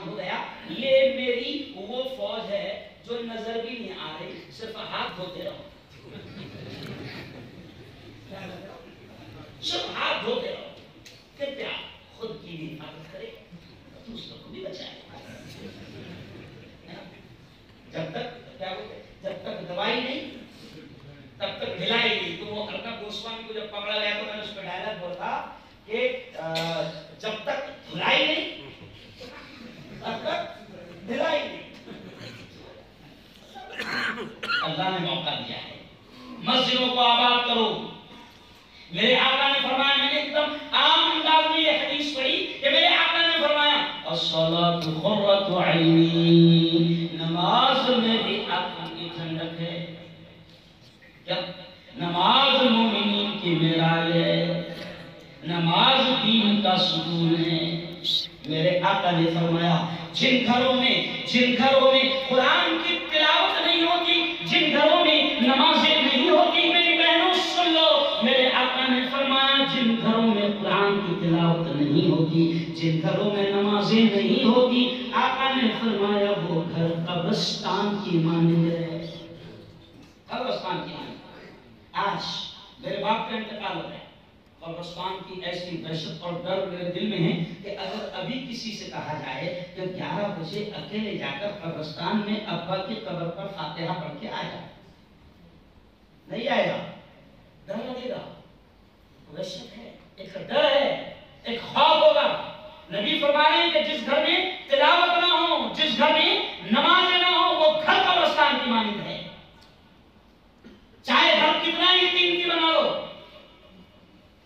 काम हो गया। ये मेरी वो फौज है जो नजर भी नहीं आ रही, सिर्फ हाथ धोते रहो, सिर्फ हाथ धोते रहो। कृपया खुद की भी हिफाजत करे, दूसरों को भी बचाए। जब तक क्या बोलते, जब तक दवाई नहीं तब तक ढिलाई नहीं। तो वो अर्णब गोस्वामी को जब पकड़ा गया तो मैंने उस पर डायलॉग बोला कि जब तक धुलाई नहीं तब तक ढिलाई नहीं। अल्लाह ने मौका दिया है, मस्जिदों को आबाद करो। मेरे आका ने फरमाया, मैंने एकदम आम अंदाज में ये हदीस पढ़ी कि मेरे आका ने फरमाया, अस्सलातु खुर्रतु ऐनी, नमाज मेरी आंखों की ठंडक है। क्या? नमाज मोमिनीन की मेराज है, नमाज दीन का सुकून है। मेरे आका ने फरमाया, जिन घरों में कुरान की तिलावत नहीं होती, जिन घरों में नमाजें नहीं होती, मेरी बहनों सुन लो, मेरे आका ने फरमाया, जिन घरों में कुरान की तिलावत नहीं होती, जिन घरों में नमाजें नहीं होती, आका ने फरमाया वो घर कब्रिस्तान की मानिंद है। कब्रिस्तान की मानिंद। आज मेरे बाप का इंतकाल हो गया, कब्रिस्तान की ऐसी दहशत और डर मेरे दिल में है कि अगर अभी किसी से कहा जाए कि 11 बजे अकेले जाकर कब्रिस्तान में अब्बा की कब्र पर फातिहा पढ़ के आएगा, नहीं आएगा, डर लगेगा। दहशत है, एक डर है, एक खौफ होगा। नबी फरमा रहे हैं कि जिस घर में तिलावत ना हो, जिस घर में नमाज ना हो, वो घर कब्रिस्तान की मानिंद है। चाहे घर कितना ही कीमती बना लो,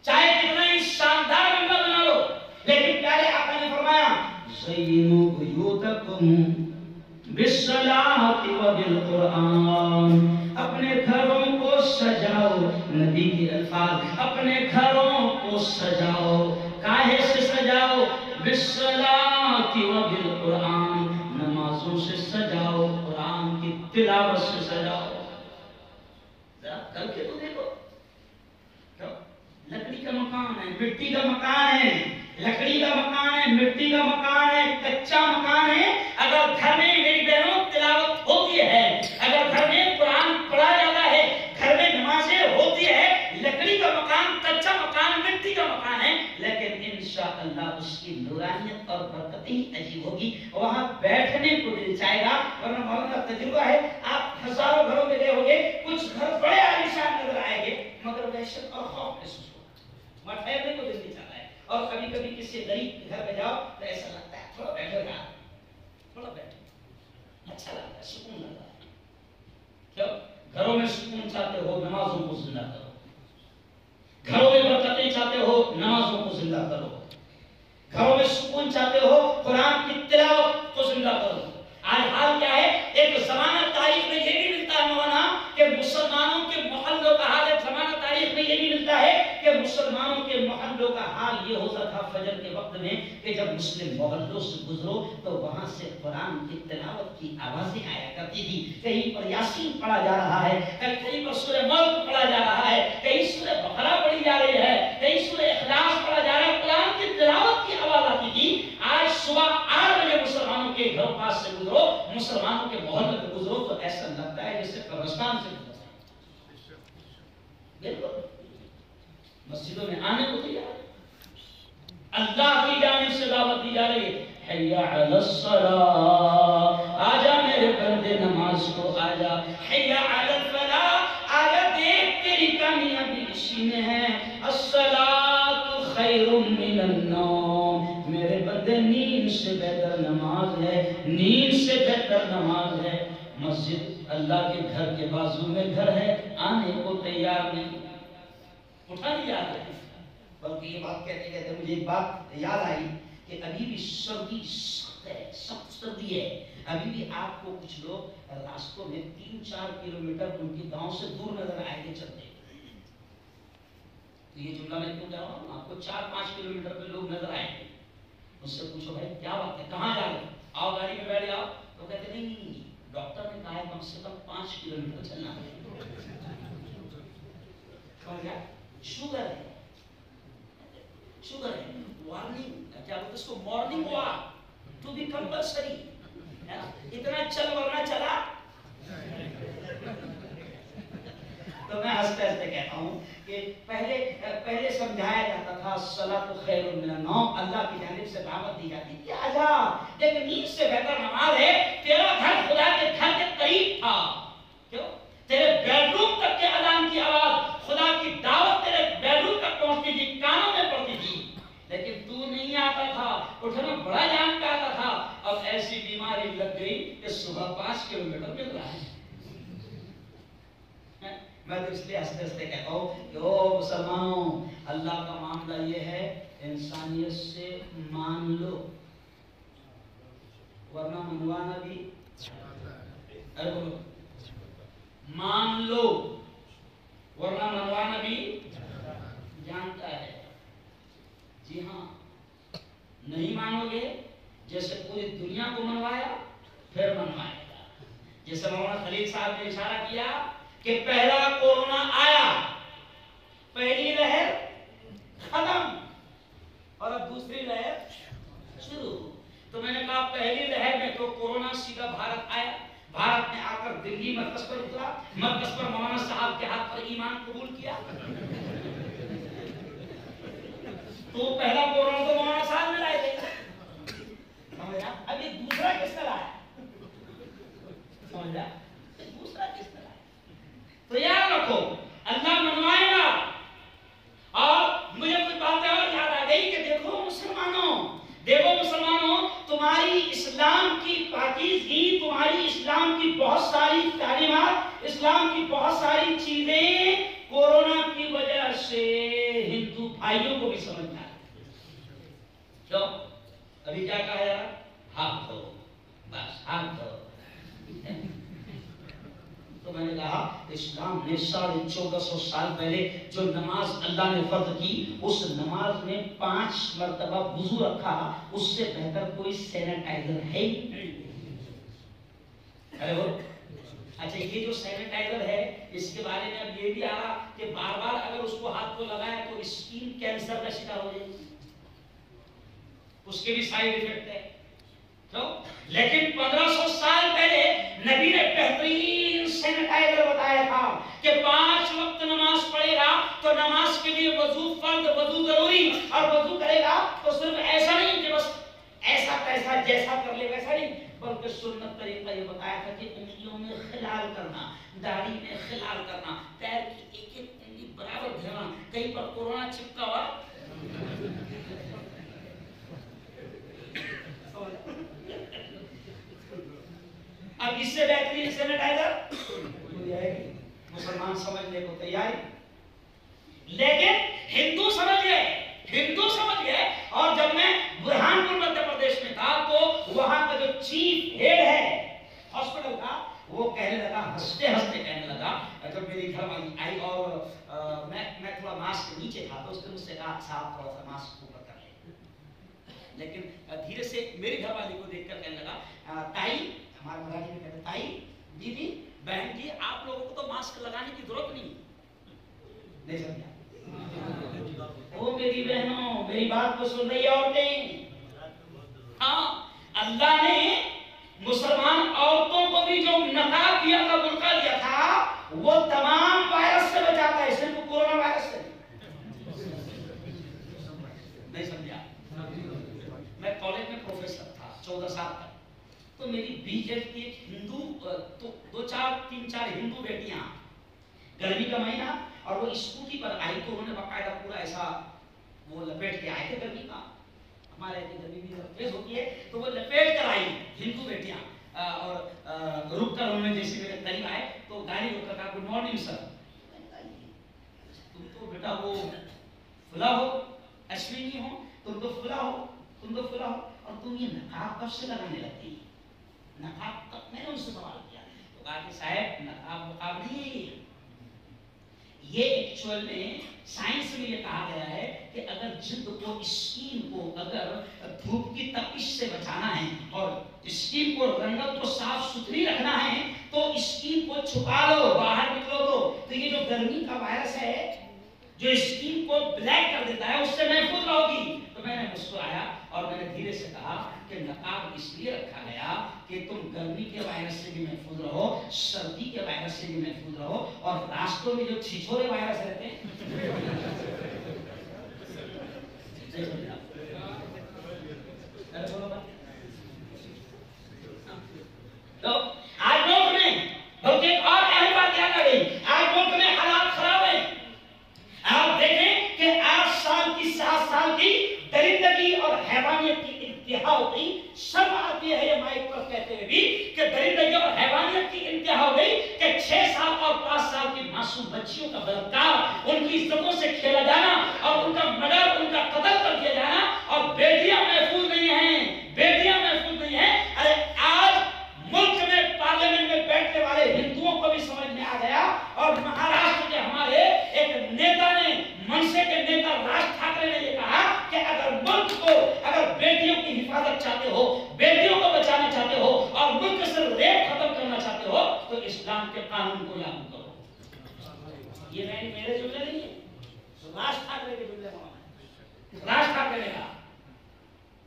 चाहे कितना ही शानदार बंगला बना लो, लेकिन प्यारे आका ने फरमाया, ज़य्यिनू बुयूतकुम बिस्सलाति व बिलकुरआन, अपने घरों को सजाओ। नबी के अल्फाज, अपने घरों को सजाओ। काहे से सजाओ? बिस्सलाति व बिलकुरआन, नमाजों से सजाओ, कुरान की तिलावत से सजाओ। करके तो देखो, लकड़ी का मकान है, मिट्टी का मकान है, लकड़ी का मकान है, मिट्टी का मकान है, कच्चा मकान है, अगर घर में मेरी बहनों तिलावत होती है, अगर घर में कुरान पढ़ा जाता है, घर में नमाजें होती है, लकड़ी का मकान, कच्चा मकान, मिट्टी का मकान है, लेकिन इंशाअल्लाह उसकी नूरानियत और बरकत ही अजीब होगी, वहां बैठने को दिल चाहेगा। वरना मौलाना तजुर्बा है, आप हजारों घरों में गए होंगे, कुछ घर बड़े आलीशान नजर आएंगे, मगर दहशत और खौफ महसूस होगा, वहां ठहरने को दिल नहीं चाहता है। और कभी कभी किसी गरीब के घर में जाओ तो ऐसा लगता है थोड़ा बैठो यार, थोड़ा बैठो, अच्छा लगता है, सुकून लगता है। क्यों? घरों में सुकून चाहते हो, नमाजों को जिंदा करो। घरों में बरकतें चाहते हो, नमाजों को जिंदा करो। घरों में सुकून चाहते हो, कुरान की तिलावत को जिंदा करो। आज हाल क्या है? एक जमाना तारीख में ये भी मिलता है मौलाना कि मुसलमानों के मोहल्लों का हाल, एक जमाना तारीख में ये भी मिलता है कि मुसलमानों के मोहल्लों का हाल ये होता था फजर के वक्त में कि जब मुस्लिम मोहल्लों से गुजरो तो वहां से कुरान की तिलावत की आवाजें आया करती थी। कहीं पर यासीन पढ़ा जा रहा है, कहीं पर सूरह मुल्क पढ़ा जा रहा है, कहीं सूरह बकरा पढ़ी जा रही है, कहीं सूरह इखलास पढ़ा जा रहा है, कुरान की तिलावत की आवाज आती थी। आज सुबह 8 बजे मुसलमानों के घर पास से गुजरो, मुसलमानों के मोहल्ले में गुजरो तो ऐसा लगता है जैसे कब्रिस्तान से गुजर रहे हैं। बिल्कुल मस्जिदों में आने को तैयार, अल्लाह की जानिब से दावत दी जा रही है, हय्या अलस सलाह, आजा मेरे बंदे नमाज को आजा, हय्या अलल फलाह, आजा देख तेरी कामयाबी इसी में है, अस्सलातु खैरुम मिनन नौम, मेरे बंदे नींद से बेहतर नमाज है, नींद से बेहतर नमाज है। मस्जिद अल्लाह के घर के बाजू में घर है, आने को तैयार नहीं, उठा नहीं जा रहे। बल्कि ये बात कहते कहते मुझे एक बात याद आई कि अभी भी सर्दी सख्त है, सख्त सर्दी है। अभी भी आपको कुछ लोग रास्तों में 3-4 किलोमीटर उनके गांव से दूर नजर आएंगे चलते। तो ये जुमला मैं क्यों कह रहा हूँ, आपको 4-5 किलोमीटर पे लोग नजर आएंगे। उससे पूछो भाई क्या बात है, कहाँ जा रहे हो, आओ गाड़ी में बैठ जाओ। तो कहते नहीं, डॉक्टर ने कहा है कम से कम 5 किलोमीटर चलना है। शुगर है, शुगर है, वार्निंग क्या बोलते हैं इसको, morning walk to be compulsory, इतना चल वरना चला। तो मैं हंसते हंसते कहता हूँ कि पहले समझाया जाता था सलातु खैरुम मिनन नौम, अल्लाह की जानिब से दावत दी जाती थी आजा, लेकिन नींद से बेहतर नमाज है। तेरा घर खुदा के घर के करीब था, क्यों? तेरे बेडरूम तक के अजान की आवाज, खुदा की दावत तेरे बेडरूम तक पहुंचती थी, कानों में पड़ती थी, लेकिन तू नहीं आता था, उठना बड़ा जान का आता था। अब ऐसी बीमारी लग गई कि सुबह 5 किलोमीटर मिल रहा है। मैं तो इसलिए हंसते हंसते कहता हूँ कि ओ मुसलमानों, अल्लाह का मामला ये है, इंसानियत से मान लो, वरना मनवाना भी, अरे बोलो, मान लो वरना मनवाना भी जानता है। जी हाँ, नहीं मानोगे, जैसे पूरी दुनिया को मनवाया फिर मनवाएगा। जैसे मौलाना खलील साहब ने इशारा किया कि पहला कोरोना आया, पहली लहर खत्म और अब दूसरी लहर शुरू। तो मैंने कहा पहली लहर में तो कोरोना सीधा भारत आया, भारत में आकर दिल्ली मरकज पर उतरा, मरकज पर मौलाना साहब के हाथ पर ईमान कबूल किया। तो पहला कोरोना तो मौलाना साहब ने लाए थे, समझा? अब ये दूसरा किसने लाया? समझा? दूसरा किसने लाया? तो याद रखो, अल्लाह मनवाएगा। और मुझे कुछ बातें और याद आ गई कि देखो मुसलमानों, तुम्हारी इस्लाम की पाकीज़गी, तुम्हारी इस्लाम की बहुत सारी तालीमात, इस्लाम की बहुत सारी चीजें कोरोना की वजह से हिंदू भाइयों को भी समझ में आ रही। क्यों? अभी क्या कहा जा रहा? हाथ धो, बस हाथ धो। तो मैंने कहा इस्लाम ने 1450 साल पहले जो नमाज अल्लाह ने फर्ज की, उस नमाज में 5 मरतबा वुजू रखा, उससे बेहतर कोई सैनिटाइजर है ही नहीं। अरे वो अच्छा, ये जो सैनिटाइजर है, इसके बारे में अब ये भी आ रहा कि बार बार अगर उसको हाथ को लगाए तो स्किन कैंसर का शिकार हो जाएगी, उसके भी साइड इफेक्ट है। तो लेकिन 1500 साल पहले नबी ने बेहतरीन सैनिटाइजर बताया था कि 5 वक्त नमाज पढ़ेगा तो नमाज के लिए वजू फर्ज, वजू जरूरी, और वजू करेगा तो सिर्फ ऐसा नहीं कि बस ऐसा तैसा जैसा कर ले वैसा नहीं, बल्कि सुन्नत तरीका ये बताया था कि उंगलियों में खिलाल करना, दाढ़ी में खिलाल करना, पैर की एक एक उंगली बराबर धरना। कहीं पर कोरोना चिपका हुआ अब इससे बेहतरीन सैनिटाइजर मुसलमान समझने को तैयार, लेकिन हिंदू समझ गए। और जब मैं बुरहानपुर मध्य प्रदेश में था तो वहां का जो चीफ हेड है हॉस्पिटल का, वो कहने लगा, हंसते हंसते कहने लगा, जब मेरी घरवाली आई और मैं थोड़ा मास्क के नीचे था, तो उसने मुझसे कहा साहब थोड़ा सा मास्क ऊपर कर ले। लेकिन धीरे से मेरी घरवाली को देखकर कहने लगा, ताई, हमारे मराठी में कहते ताई, दीदी, बहन जी, आप लोगों को तो मास्क लगाने की जरूरत नहीं समझा? ओ मेरी बहनों, मेरी बात को सुन रही औरतें, हाँ, अल्लाह ने मुसलमान औरतों को भी जो नकाब दिया था, बुर्का दिया था, वो तमाम वायरस से बचाता है, सिर्फ कोरोना वायरस से नहीं समझा? मैं कॉलेज में प्रोफेसर था 14 साल तक, तो मेरी बीजेड की एक हिंदू, तो 3-4 हिंदू बेटियां, गर्मी का महीना, और वो स्कूटी पर आई तो उन्होंने बाकायदा पूरा ऐसा वो लपेट के आए थे। गर्मी का, हमारे यहाँ गर्मी भी तेज होती है, तो वो लपेट कर आई हिंदू बेटियां, और रुक कर उन्होंने जैसे मेरे करीब आए तो गाड़ी रोक कर कहा, गुड मॉर्निंग सर। तुम तो बेटा वो फुला हो, अश्विनी हो, तुम तो फुला हो, और तुम ये नकाब कब से लगाने लगती? नकाब कब? मैंने उनसे सवाल किया, तो कहा कि साहब नकाब नहीं, ये एक्चुअल में साइंस में ये कहा गया है कि अगर जिल्द को, स्किन को अगर धूप की तपिश से बचाना है और स्किन को, रंगत को साफ सुथरी रखना है, तो स्किन को छुपा लो, बाहर निकलो तो ये जो गर्मी का वायरस है جو اسکین کو بلیک کر دیتا ہے، اس سے محفوظ رہو گی۔ تو میں نے مسکرایا اور میں نے دھیرے سے کہا کہ نقاب اس لیے رکھا گیا کہ تم گرمی کے وائرس سے بھی محفوظ رہو، سردی کے وائرس سے بھی محفوظ رہو، اور راستوں میں جو چھچھورے وائرس رہتے ہیں تو آج ملک میں بلکہ ایک اور اہم بات یاد آ گئی، آج ملک میں حالات خراب ہیں۔ آپ دیکھیں کہ 8 سال کی 7 سال کی درندگی اور حیوانیت کی انتہا ہو گئی۔ شرم آتی ہے یہ مائک پر کہتے ہوئے بھی کہ درندگی اور حیوانیت کی انتہا ہو گئی کہ 6 سال اور 5 سال کی معصوم بچیوں کا بلاత్కాر، ان کی عزتوں سے کھیلا جانا اور ان کا مرڈر، ان کا قتل کر دیا جانا، اور بیٹیاں محفوظ نہیں ہیں، بیٹیاں محفوظ نہیں ہیں۔ ارے آج ملک میں پارلیمنٹ میں بیٹھنے والے ہندوؤں کو بھی سمجھ میں آ گیا، اور مہاراشٹر کے ہمارے ایک نیتا نے، منشے کے نیتا راج ٹھاکرے نے یہ کہا کہ اگر ملک کو، اگر بیٹیوں کی حفاظت چاہتے ہو، بیٹیوں کو بچانا چاہتے ہو اور ملک سے ریپ ختم کرنا چاہتے ہو تو اسلام کے قانون کو لاگو کرو۔ یہ میرے جملے نہیں ہے، راج ٹھاکرے کے جملے ہیں۔ راج ٹھاکرے نے کہا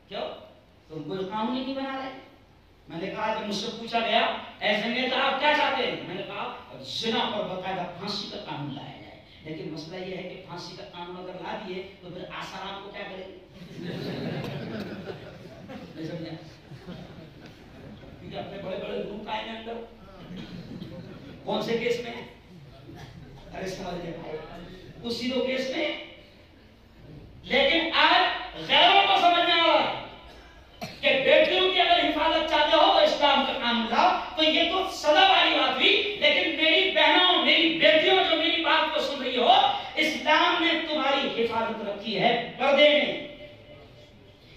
کیوں تم کوئی قانون ہی نہیں بنا رہے؟ میں نے کہا جب مجھ سے پوچھا گیا ایسے نیتا آپ کیا چاہتے ہیں، میں نے کہا زنا پر باقاعدہ پھانسی کا قانون لایا جائے، لیکن مسئلہ یہ ہے کہ پھانسی کا قانون اگر لا دیے تو پھر آسارام کو کیا کرے نہیں سمجھا؟ کیونکہ اپنے بڑے بڑے گروپ آئے ہیں اندر، کون سے کیس میں؟ ارے سمجھ گئے اسی دو کیس میں۔ لیکن آج غیروں کو سمجھنے والا کہ بیٹیوں کی اگر حفاظت چاہتے ہو تو اسلام کا قانون لاؤ، تو یہ تو سزا والی بات ہوئی۔ لیکن میری بہنوں، میری بیٹیوں جو میری بات کو سن رہی ہو، اسلام نے تمہاری حفاظت رکھی ہے پردے میں،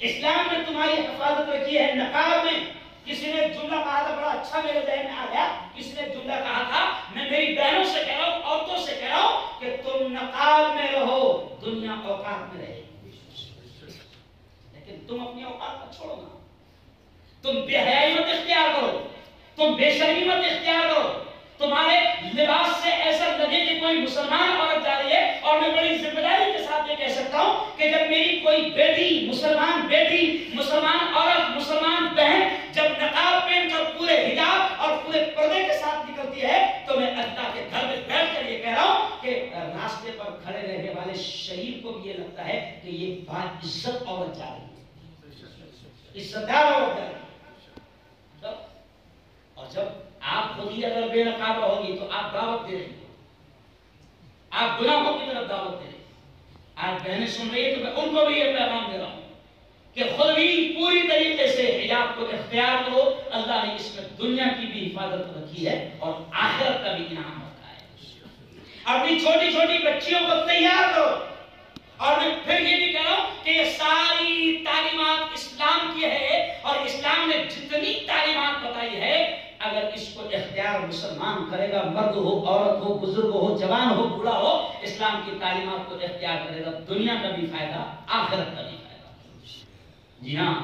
اسلام نے تمہاری حفاظت رکھی ہے نقاب میں۔ کسی نے جملہ کہا تھا، بڑا اچھا میرے ذہن میں آ گیا، کسی نے جملہ کہا تھا، میں میری بہنوں سے کہہ رہا ہوں، عورتوں سے کہہ رہا ہوں کہ تم نقاب میں رہو، دنیا اوقات میں رہے، لیکن تم اپنی اوقات کو چھوڑو نا، تم بے حیائی مت اختیار کرو، تم بے شرمی مت اختیار کرو، تمہارے لباس سے ایسا لگے کہ کوئی مسلمان عورت جا رہی ہے۔ اور میں بڑی ذمہ داری کے ساتھ یہ کہہ سکتا ہوں کہ جب میری کوئی بیٹی، مسلمان عورت، مسلمان بہن جب نقاب پہن کر پورے حجاب اور پورے پردے کے ساتھ نکلتی ہے تو میں اللہ کے گھر میں بیٹھ کر یہ کہہ رہا ہوں کہ راستے پر کھڑے رہنے والے شہید کو بھی یہ لگتا ہے کہ یہ با عزت عورت جا رہی ہے، عزت دار عورت جا رہی ہے۔ اور جب آپ خود ہی اگر بے نقاب رہو گی تو آپ دعوت دے رہی ہو، آپ گناہوں کی طرف دعوت دے رہی ہو۔ آج بہنیں سن رہی ہے تو میں ان کو بھی یہ پیغام دے رہا ہوں کہ خود بھی پوری طریقے سے حجاب کو اختیار کرو، اللہ نے اس میں دنیا کی بھی حفاظت رکھی ہے اور آخرت کا بھی انعام رکھا ہے۔ اپنی چھوٹی چھوٹی بچیوں کو تیار کرو، اور میں پھر یہ بھی کہہ رہا ہوں کہ یہ ساری تعلیمات اسلام کی ہے، اور اسلام نے جتنی تعلیمات بتائی ہے اگر اس کو اختیار مسلمان کرے گا، مرد ہو، عورت ہو، بزرگ ہو، جوان ہو، بوڑھا ہو، اسلام کی تعلیمات کو اختیار کرے گا، دنیا کا بھی فائدہ، آخرت کا بھی فائدہ۔ جی ہاں،